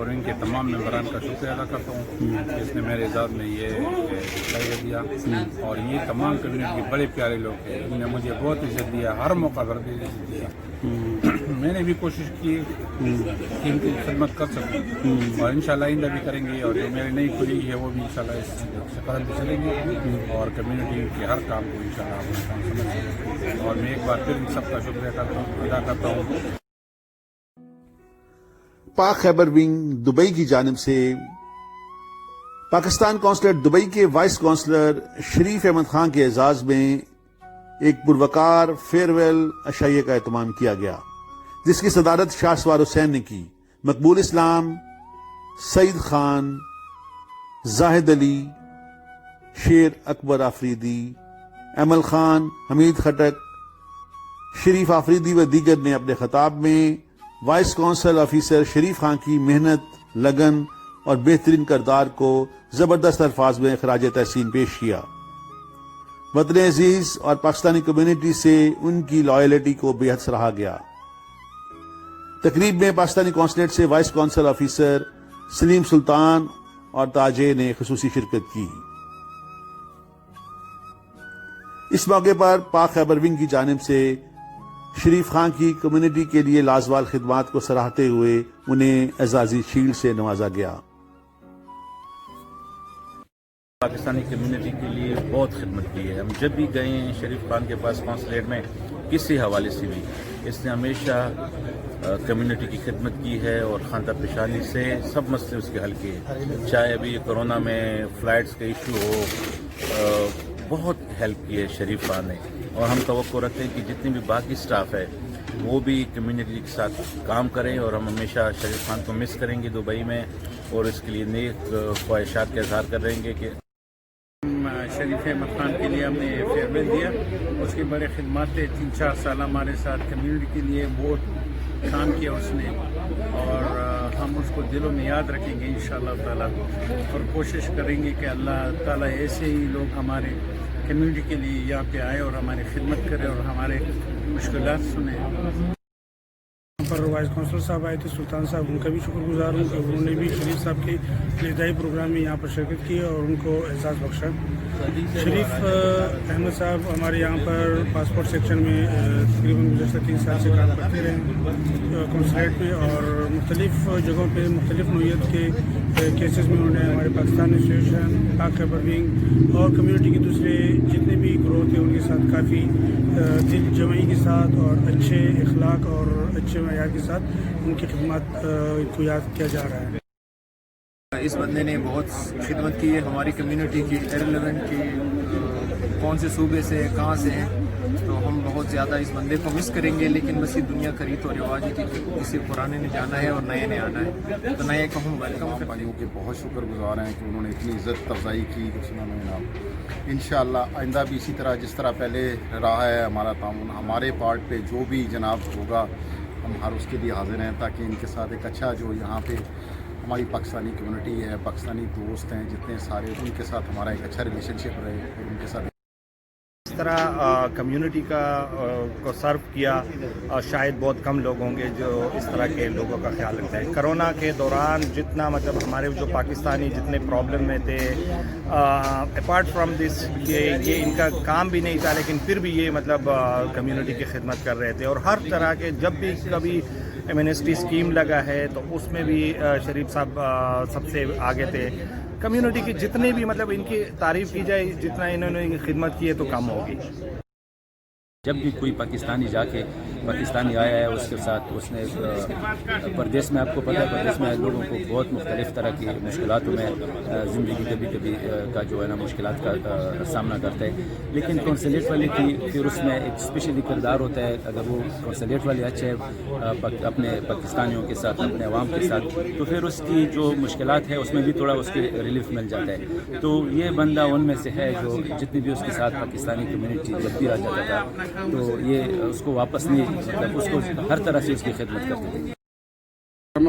Wing کے تمام ممبران کا شکریہ ادا کرتا ہوں کہ اس نے میرے اعزاز میں یہ خیریہ دیا، اور یہ تمام کمیونٹی بڑے پیارے لوگ ہیں، انہوں نے مجھے بہت عزت دیا، ہر موقع پر بھی عزت دیا۔ میں نے بھی کوشش کی کہ ان کی خدمت کر سکوں، اور انشاءاللہ آئندہ بھی کریں گے، اور جو میری نئی کھلی ہے وہ بھی انشاءاللہ اس قدم پہ چلیں گے، اور کمیونٹی کے ہر کام کو انشاءاللہ اپنا کام سمجھیں گے۔ اور میں ایک بار پھر ان سب کا شکریہ ادا کرتا ہوں۔ پاک خیبر ونگ دبئی کی جانب سے پاکستان قونصلیٹ دبئی کے وائس کونسلر شریف احمد خان کے اعزاز میں ایک پروقار فیئر ویل عشائیہ کا اہتمام کیا گیا، جس کی صدارت شاہ سوار حسین نے کی۔ مقبول اسلام، سعید خان، زاہد علی، شیر اکبر آفریدی، ایمل خان، حمید خٹک، شریف آفریدی و دیگر نے اپنے خطاب میں وائس کونسل آفیسر شریف خان کی محنت، لگن اور بہترین کردار کو زبردست الفاظ میں خراج تحسین پیش کیا۔ وطن عزیز اور پاکستانی کمیونٹی سے ان کی لائلٹی کو بے حد سراہا گیا۔ تقریب میں پاکستانی قونصلیٹ سے وائس کونسل آفیسر سلیم سلطان اور تاجے نے خصوصی شرکت کی۔ اس موقع پر پاک خیبر ونگ کی جانب سے شریف خان کی کمیونٹی کے لیے لازوال خدمات کو سراہتے ہوئے انہیں اعزازی شیلڈ سے نوازا گیا۔ پاکستانی کمیونٹی کے لیے بہت خدمت کی ہے، ہم جب بھی گئے ہیں شریف خان کے پاس قونصلیٹ میں کسی حوالے سے بھی، اس نے ہمیشہ کمیونٹی کی خدمت کی ہے، اور خاندہ پیشانی سے سب مسئلے اس کے حل کیے، چاہے ابھی کرونا میں فلائٹس کا ایشو ہو، بہت ہیلپ کی ہے شریف خان نے۔ اور ہم توقع رکھتے ہیں کہ جتنے بھی باقی سٹاف ہے وہ بھی کمیونٹی کے ساتھ کام کریں، اور ہم ہمیشہ شریف خان کو مس کریں گے دبئی میں، اور اس کے لیے نیک خواہشات کا اظہار کریں گے کہ شریف احمد خان کے لیے ہم نے فیئر ویل دیا، اس کی بڑے خدمات تھے، 3-4 سال ہمارے ساتھ کمیونٹی کے لیے بہت کام کیا اس نے، اور ہم اس کو دلوں میں یاد رکھیں گے انشاءاللہ تعالیٰ، اور کوشش کریں گے کہ اللہ تعالیٰ ایسے ہی لوگ ہمارے کمیونٹی کے لیے یہاں پہ آئے اور ہماری خدمت کرے اور ہمارے مشکلات سنیں۔ پر وائس کونسلر صاحب آئے تھے، سلطان صاحب، ان کا بھی شکر گزار ہوں کہ انہوں نے بھی شریف صاحب کے ابتدائی پروگرام میں یہاں پر شرکت کی اور ان کو اعزاز بخشا۔ شریف احمد صاحب ہمارے یہاں پر پاسپورٹ سیکشن میں تقریباً گزشتہ 3 سال سے کام کرتے رہے قونصلیٹ میں، اور مختلف جگہوں پہ مختلف نوعیت کے کیسز میں انہوں نے ہمارے پاکستان ایسوسیشن، پاک خیبر ونگ اور کمیونٹی کے دوسرے جتنے بھی گروہ تھے ان کے ساتھ کافی دل جمعی کے ساتھ اور اچھے اخلاق اور اچھے معیار کے ساتھ ان کی خدمات کو یاد کیا جا رہا ہے۔ اس بندے نے بہت خدمت کی ہے ہماری کمیونٹی کی، ایرلیونٹ کی، کون سے صوبے سے کہاں سے ہیں، تو ہم بہت زیادہ اس بندے کو مس کریں گے، لیکن بس یہ دنیا کا ریت و رواج ہے کہ کسی پرانے نے جانا ہے اور نئے نے آنا ہے، تو نئے کو ہم ویلکم کرتے ہیں۔ کے بہت شکر گزار ہیں کہ انہوں نے اتنی عزت افزائی کی کہ انہوں نے انشاءاللہ آئندہ بھی اسی طرح جس طرح پہلے رہا ہے ہمارا تعاون، ہمارے پارٹ پہ جو بھی جناب ہوگا ہم ہر اس کے لیے حاضر ہیں، تاکہ ان کے ساتھ ایک اچھا جو یہاں پہ ہماری پاکستانی کمیونٹی ہے، پاکستانی دوست ہیں جتنے سارے، ان کے ساتھ ہمارا ایک اچھا ریلیشن شپ رہے، اور ان کے ساتھ اس طرح کمیونٹی کو سرو کیا، شاید بہت کم لوگ ہوں گے جو اس طرح کے لوگوں کا خیال رکھتے ہیں۔ کرونا کے دوران جتنا مطلب ہمارے جو پاکستانی جتنے پرابلم میں تھے، اپارٹ فرام دس یہ ان کا کام بھی نہیں تھا، لیکن پھر بھی یہ مطلب کمیونٹی کی خدمت کر رہے تھے، اور ہر طرح کے جب بھی کبھی ایمنسٹی اسکیم لگا ہے تو اس میں بھی شریف صاحب سب سے آگے تھے۔ کمیونٹی کی جتنے بھی مطلب ان کی تعریف کی جائے، جتنا انہوں نے خدمت کی ہے تو کم ہوگی۔ جب بھی کوئی پاکستانی جا کے پاکستانی آیا ہے اس کے ساتھ اس نے پردیس میں، آپ کو پتہ ہے پردیس میں لوگوں کو بہت مختلف طرح کی مشکلاتوں میں زندگی کبھی کبھی کا جو ہے نا مشکلات کا سامنا کرتا ہے، لیکن قونصلیٹ والے کی پھر اس میں ایک اسپیشلی کردار ہوتا ہے۔ اگر وہ قونصلیٹ والے اچھے اپنے پاکستانیوں کے ساتھ، اپنے عوام کے ساتھ، تو پھر اس کی جو مشکلات ہے اس میں بھی تھوڑا اس کے ریلیف مل جاتا ہے۔ تو یہ بندہ ان میں سے ہے جو جتنی بھی اس کے ساتھ پاکستانی کمیونٹی جب بھی آ جاتا تھا تو یہ اس کو واپس نہیں، مطلب اس کو ہر طرح سے اس کی خدمت کرتے تھے۔